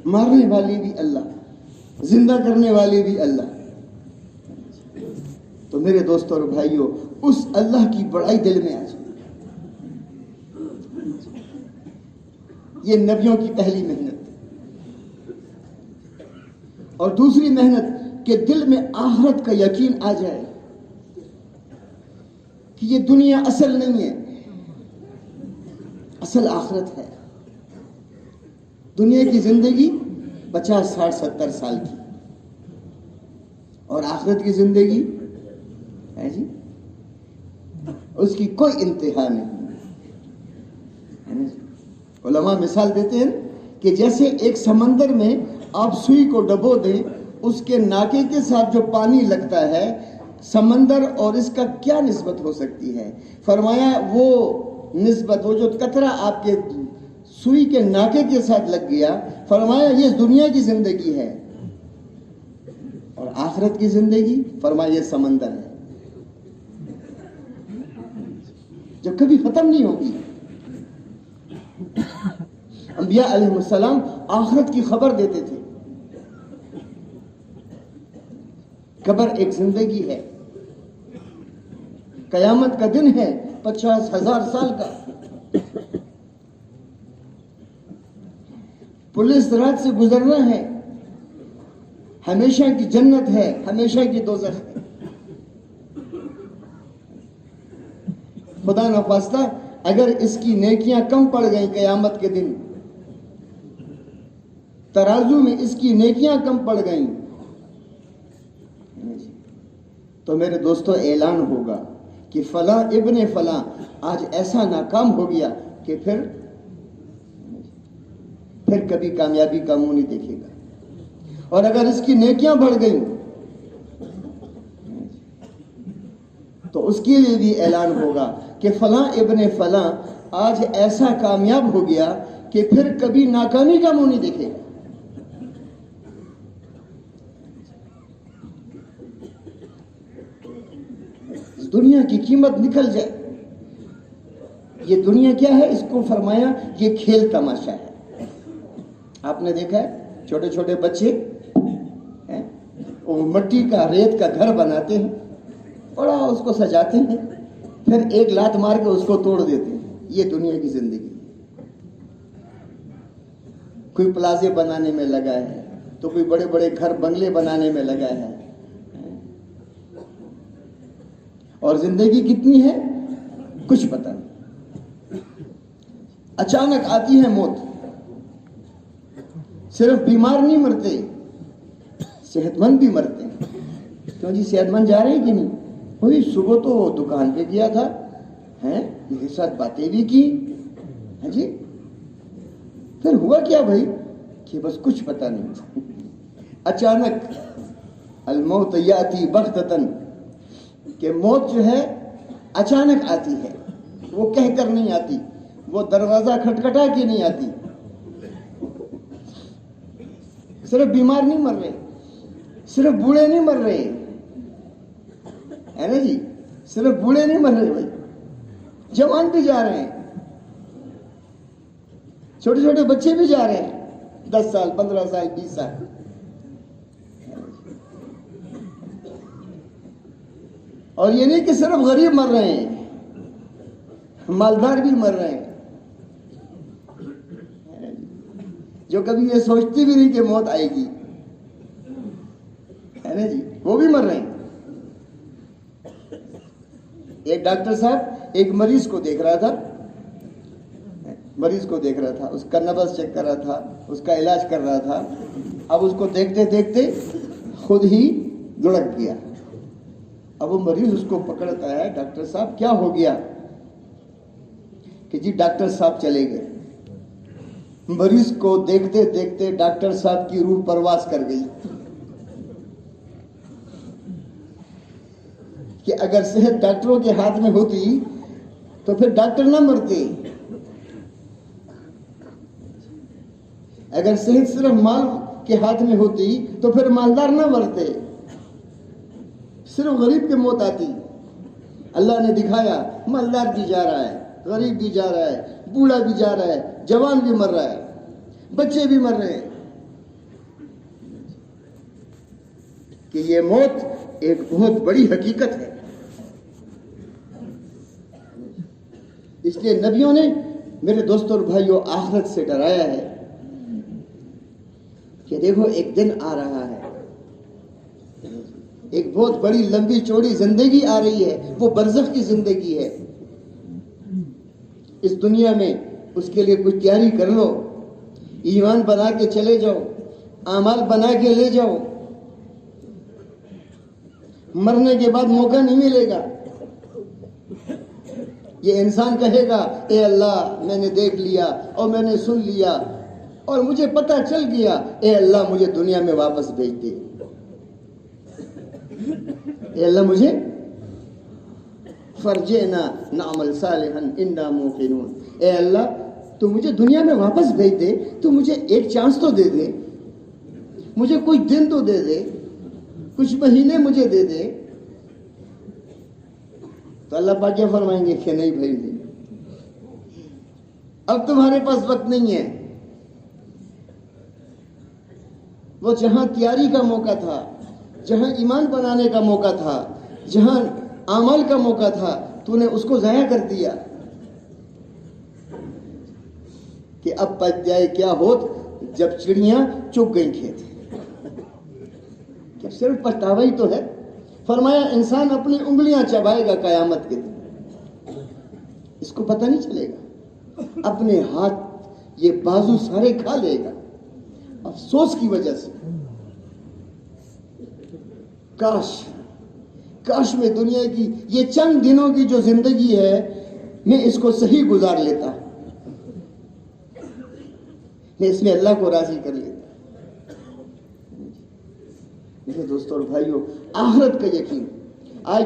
مارنے والی بھی اللہ, زندہ کرنے والی بھی اللہ. تو میرے دوستوں اور بھائیوں, اس اللہ کی بڑائی دل میں آ جائے. یہ نبیوں کی پہلی محنت. اور دوسری محنت کہ دل میں آخرت کا یقین آ جائے کہ یہ دنیا اصل نہیں ہے, اصل آخرت ہے. دنیا کی زندگی 50, 60, 70 سال کی, اور آخرت کی زندگی ہے جی, اس کی کوئی انتہا نہیں. علماء مثال دیتے ہیں کہ جیسے ایک سمندر میں آپ سوئی کو ڈبو دیں, اس کے ناکے کے ساتھ جو پانی لگتا ہے, سمندر اور اس کا کیا نسبت ہو سکتی ہے؟ فرمایا وہ نسبت, وہ جو قطرہ آپ کے سوئی کے ناکے کے ساتھ لگ گیا, فرمایا یہ دنیا کی زندگی ہے. اور آخرت کی زندگی فرمایا یہ سمندر ہے جو کبھی ختم نہیں ہوگی. انبیاء علیہ السلام آخرت کی خبر دیتے تھے. قبر ایک زندگی ہے, قیامت کا دن ہے 50,000 سال کا. پولیس رات سے گزرنا ہے, ہمیشہ کی جنت ہے, ہمیشہ کی دوزخ ہے. خدا نخواستہ اگر اس کی نیکیاں کم پڑ گئیں قیامت کے دن, ترازو میں اس کی نیکیاں کم پڑ گئیں, تو میرے دوستو اعلان ہوگا کہ فلاں ابن فلاں آج ایسا ناکام ہو گیا کہ پھر کبھی کامیابی کا منہ نہیں دیکھے گا. اور اگر اس کی نیکیاں بڑھ گئیں تو اس کے لیے بھی اعلان ہوگا کہ فلاں ابن فلاں آج ایسا کامیاب ہو گیا کہ پھر کبھی ناکامی کا منہ نہیں دیکھے گا. دنیا کی قیمت نکل جائے. یہ دنیا کیا ہے؟ اس کو فرمایا یہ کھیل تماشا ہے. آپ نے دیکھا ہے چھوٹے چھوٹے بچے وہ مٹی کا, ریت کا گھر بناتے ہیں, بڑا اس کو سجاتے ہیں, پھر ایک لات مار کے اس کو توڑ دیتے ہیں. یہ دنیا کی زندگی. کوئی پلازے بنانے میں لگا ہے, تو کوئی بڑے بڑے گھر بنگلے بنانے میں لگا ہے. اور زندگی کتنی ہے کچھ پتہ نہیں. اچانک آتی ہے موت. صرف بیمار نہیں مرتے, صحت مند بھی مرتے ہیں. کیوں جی صحت مند جا رہے ہیں کہ نہیں؟ وہی صبح تو دکان پہ گیا تھا, میرے ساتھ باتیں بھی کی, جی پھر ہوا کیا بھائی کہ بس کچھ پتہ نہیں. اچانک الموت یاتی بغتتن, کہ موت جو ہے اچانک آتی ہے, وہ کہہ کر نہیں آتی, وہ دروازہ کھٹکھٹا کے نہیں آتی. صرف بیمار نہیں مر رہے, صرف بوڑھے نہیں مر رہے, ہے نا جی, صرف بوڑھے نہیں مر رہے بھائی, جوان بھی جا رہے ہیں, چھوٹے چھوٹے بچے بھی جا رہے ہیں, 10 سال 15 سال 20 سال. اور یہ نہیں کہ صرف غریب مر رہے ہیں, مالدار بھی مر رہے ہیں, جو کبھی یہ سوچتی بھی نہیں کہ موت آئے گی, ہے نا جی, وہ بھی مر رہے ہیں. ایک ڈاکٹر صاحب ایک مریض کو دیکھ رہا تھا, اس کا نبض چیک کر رہا تھا, اس کا علاج کر رہا تھا. اب اس کو دیکھتے دیکھتے خود ہی لڑک گیا. اب وہ مریض اس کو پکڑتا ہے, ڈاکٹر صاحب کیا ہو گیا؟ کہ جی ڈاکٹر صاحب چلے گئے. مریض کو دیکھتے دیکھتے ڈاکٹر صاحب کی روح پرواز کر گئی کہ اگر صحت ڈاکٹروں کے ہاتھ میں ہوتی تو پھر ڈاکٹر نہ مرتے. اگر صحت صرف مال کے ہاتھ میں ہوتی تو پھر مالدار نہ مرتے, صرف غریب کی موت آتی. اللہ نے دکھایا مالدار بھی جا رہا ہے, غریب بھی جا رہا ہے, بوڑھا بھی جا رہا ہے, جوان بھی مر رہا ہے, بچے بھی مر رہے ہیں. کہ یہ موت ایک بہت بڑی حقیقت ہے. اس لیے نبیوں نے میرے دوستوں اور بھائیوں آخرت سے ڈرایا ہے کہ دیکھو ایک دن آ رہا ہے, ایک بہت بڑی لمبی چوڑی زندگی آ رہی ہے, وہ برزخ کی زندگی ہے. اس دنیا میں اس کے لیے کچھ تیاری کر لو, ایمان بنا کے چلے جاؤ, اعمال بنا کے لے جاؤ. مرنے کے بعد موقع نہیں ملے گا. یہ انسان کہے گا اے اللہ میں نے دیکھ لیا اور میں نے سن لیا اور مجھے پتہ چل گیا, اے اللہ مجھے دنیا میں واپس بھیج دے, اے اللہ مجھے فرجعنا نعمل صالحا انا موقنون, اے اللہ تو مجھے دنیا میں واپس بھیج دے, تو مجھے ایک چانس تو دے دے, مجھے کچھ دن تو دے دے, کچھ مہینے مجھے دے دے. تو اللہ پاک کیا فرمائیں گے کہ نہیں بھائی, اب تمہارے پاس وقت نہیں ہے. وہ جہاں تیاری کا موقع تھا, جہاں ایمان بنانے کا موقع تھا, جہاں عمل کا موقع تھا, تو نے اس کو ضائع کر دیا. کہ اب پچ جائے کیا ہوت جب چڑیاں چگ گئیں کھیت. کیا صرف پچھتاوا ہی تو ہے؟ فرمایا انسان اپنی انگلیاں چبائے گا قیامت کے دن, اس کو پتہ نہیں چلے گا. اپنے ہاتھ یہ بازو سارے کھا لے گا افسوس کی وجہ سے. کاش میں دنیا کی یہ چند دنوں کی جو زندگی ہے میں اس کو صحیح گزار لیتا, میں اس میں اللہ کو راضی کر لیتا. میرے دوستوں اور بھائیوں, آخرت کا یقین. آج